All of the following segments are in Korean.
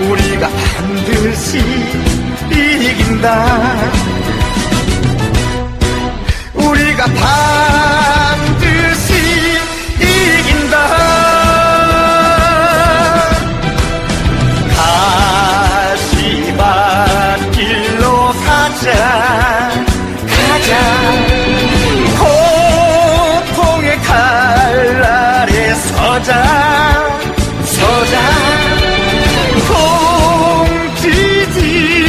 우리가 반드시 이긴다. 우리가 반드시 이긴다. 가시밭길로 가자. 고통의 칼날에 서자.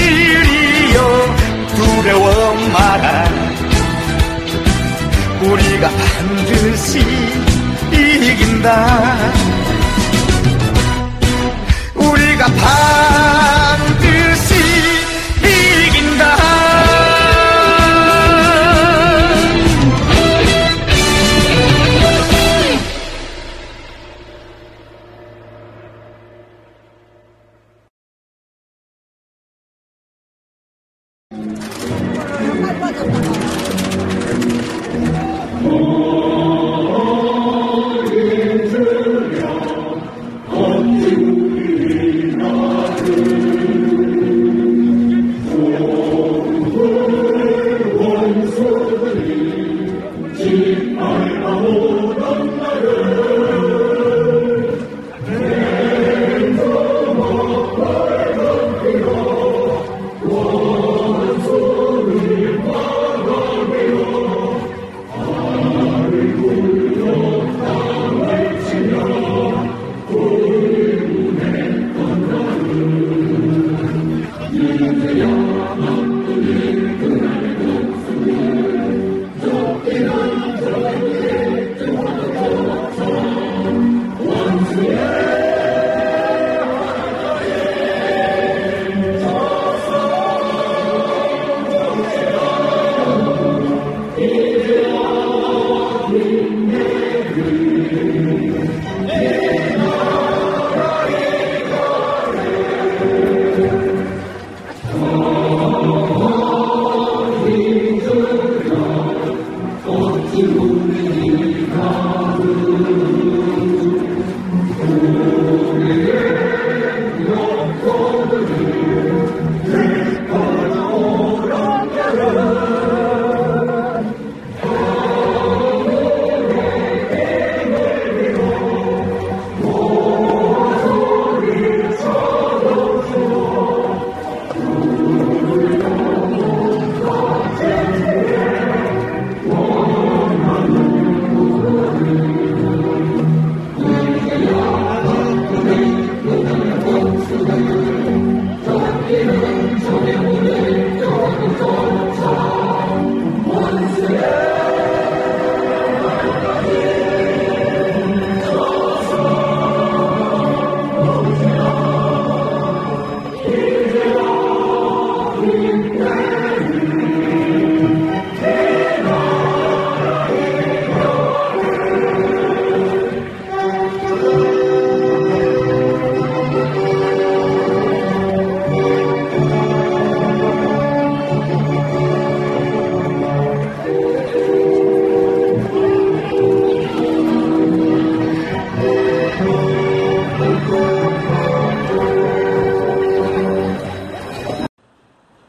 공지들이여 두려워 마라. 우리가 반드시 이긴다. 우리가 반드시 이긴다.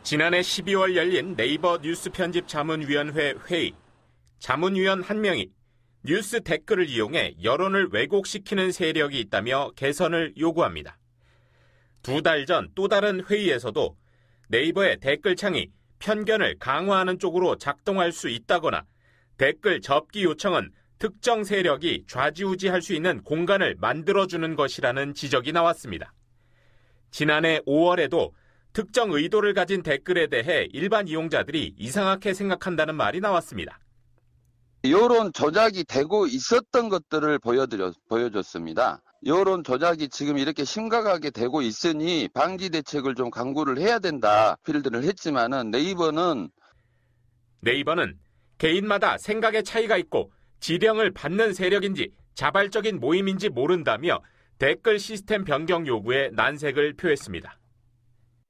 지난해 12월 열린 네이버 뉴스 편집 자문위원회 회의. 자문위원 한 명이 뉴스 댓글을 이용해 여론을 왜곡시키는 세력이 있다며 개선을 요구합니다. 2달 전 또 다른 회의에서도 네이버의 댓글창이 편견을 강화하는 쪽으로 작동할 수 있다거나 댓글 접기 요청은 특정 세력이 좌지우지할 수 있는 공간을 만들어주는 것이라는 지적이 나왔습니다. 지난해 5월에도 특정 의도를 가진 댓글에 대해 일반 이용자들이 이상하게 생각한다는 말이 나왔습니다. 여론 조작이 되고 있었던 것들을 보여줬습니다. 여론 조작이 지금 이렇게 심각하게 되고 있으니 방지 대책을 좀 강구를 해야 된다 필드를 했지만은 네이버는 개인마다 생각의 차이가 있고 지령을 받는 세력인지 자발적인 모임인지 모른다며 댓글 시스템 변경 요구에 난색을 표했습니다.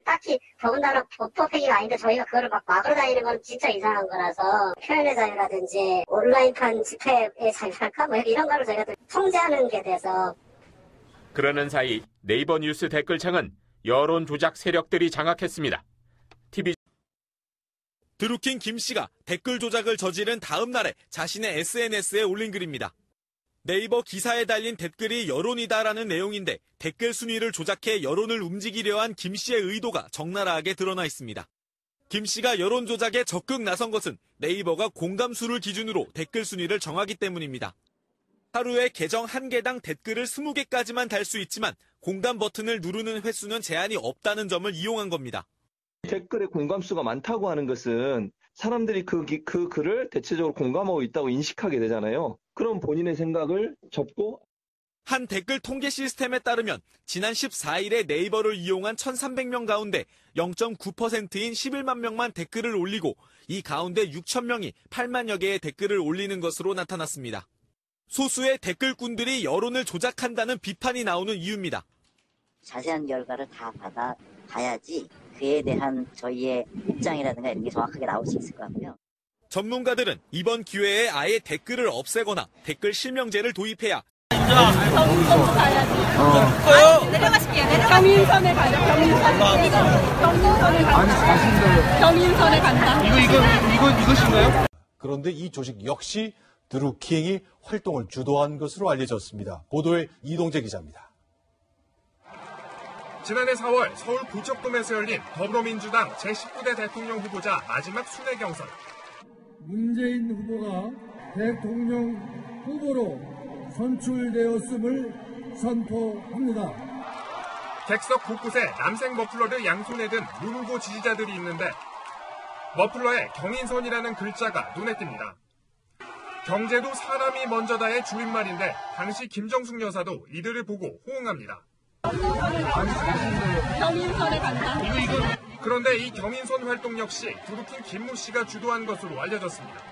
딱히 더군다나 법적 행위가 아닌데 저희가 그거를 막 막으러 다니는 건 진짜 이상한 거라서 표현의 자유라든지 온라인판 집회의 자유랄까 뭐 이런 거를 저희가 또 통제하는 게 돼서. 그러는 사이 네이버 뉴스 댓글창은 여론 조작 세력들이 장악했습니다. TV 드루킹 김 씨가 댓글 조작을 저지른 다음 날에 자신의 SNS에 올린 글입니다. 네이버 기사에 달린 댓글이 여론이다라는 내용인데 댓글 순위를 조작해 여론을 움직이려 한 김 씨의 의도가 적나라하게 드러나 있습니다. 김 씨가 여론 조작에 적극 나선 것은 네이버가 공감수를 기준으로 댓글 순위를 정하기 때문입니다. 하루에 계정 1개당 댓글을 20개까지만 달 수 있지만 공감 버튼을 누르는 횟수는 제한이 없다는 점을 이용한 겁니다. 댓글에 공감수가 많다고 하는 것은 사람들이 그 글을 대체적으로 공감하고 있다고 인식하게 되잖아요. 그럼 본인의 생각을 접고 한 댓글 통계 시스템에 따르면 지난 14일에 네이버를 이용한 1,300명 가운데 0.9%인 11만 명만 댓글을 올리고 이 가운데 6,000명이 8만여 개의 댓글을 올리는 것으로 나타났습니다. 소수의 댓글꾼들이 여론을 조작한다는 비판이 나오는 이유입니다. 자세한 결과를 다 받아봐야지 그에 대한 저희의 입장이라든가 이런 게 정확하게 나올 수 있을 것 같고요. 전문가들은 이번 기회에 아예 댓글을 없애거나 댓글 실명제를 도입해야 경인선부터 가야지. 내려가실게요. 경인선에 가자. 경인선에 간다. 이것인가요? 그런데 이 조직 역시 드루킹이 활동을 주도한 것으로 알려졌습니다. 보도의 이동재 기자입니다. 지난해 4월 서울 부척동에서 열린 더불어민주당 제19대 대통령 후보자 마지막 순회 경선. 문재인 후보가 대통령 후보로 선출되었음을 선포합니다. 객석 곳곳에 남색 머플러를 양손에 든 문 후보 지지자들이 있는데 머플러에 경인선이라는 글자가 눈에 띕니다. 경제도 사람이 먼저다의 줄임말인데 당시 김정숙 여사도 이들을 보고 호응합니다. 경인선에 간다. 그런데 이 경인선 활동 역시 드루킹 김모 씨가 주도한 것으로 알려졌습니다.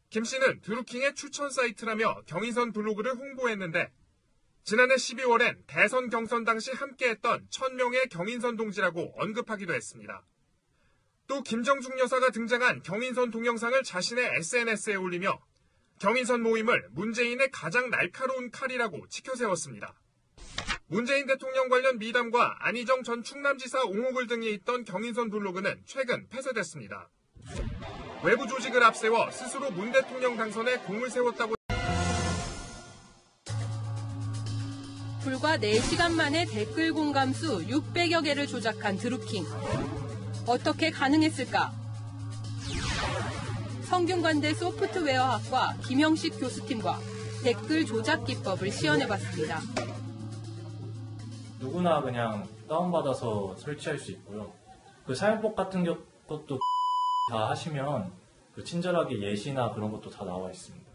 김 씨는 드루킹의 추천 사이트라며 경인선 블로그를 홍보했는데 지난해 12월엔 대선 경선 당시 함께했던 1000명의 경인선 동지라고 언급하기도 했습니다. 또 김정숙 여사가 등장한 경인선 동영상을 자신의 SNS에 올리며 경인선 모임을 문재인의 가장 날카로운 칼이라고 치켜세웠습니다. 문재인 대통령 관련 미담과 안희정 전 충남지사 옹호글 등이 있던 경인선 블로그는 최근 폐쇄됐습니다. 외부 조직을 앞세워 스스로 문 대통령 당선에 공을 세웠다고. 불과 4시간 만에 댓글 공감수 600여 개를 조작한 드루킹. 어떻게 가능했을까? 성균관대 소프트웨어학과 김영식 교수팀과 댓글 조작 기법을 시연해봤습니다. 누구나 그냥 다운받아서 설치할 수 있고요. 그 사용법 같은 것도 다 하시면 그 친절하게 예시나 그런 것도 다 나와 있습니다.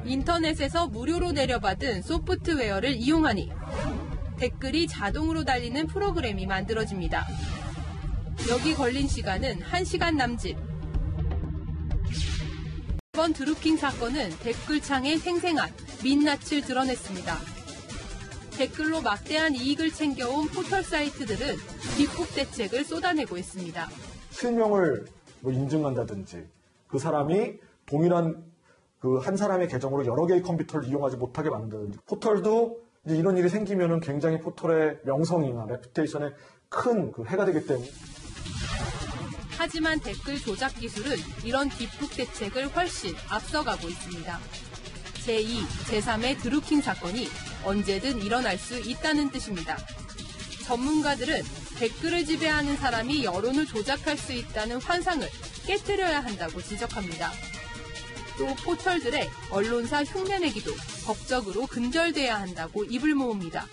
인터넷에서 무료로 내려받은 소프트웨어를 이용하니 댓글이 자동으로 달리는 프로그램이 만들어집니다. 여기 걸린 시간은 1시간 남짓. 이번 드루킹 사건은 댓글창의 생생한 민낯을 드러냈습니다. 댓글로 막대한 이익을 챙겨온 포털 사이트들은 뒷북 대책을 쏟아내고 있습니다. 실명을 인증한다든지 그 사람이 동일한 그 한 사람의 계정으로 여러 개의 컴퓨터를 이용하지 못하게 만든다든지 포털도 이제 이런 일이 생기면은 굉장히 포털의 명성이나 레퓨테이션에 큰 그 해가 되기 때문에. 하지만 댓글 조작 기술은 이런 뒷북 대책을 훨씬 앞서가고 있습니다. 제2, 제3의 드루킹 사건이 언제든 일어날 수 있다는 뜻입니다. 전문가들은 댓글을 지배하는 사람이 여론을 조작할 수 있다는 환상을 깨트려야 한다고 지적합니다. 또 포털들의 언론사 흉내내기도 법적으로 근절돼야 한다고 입을 모읍니다.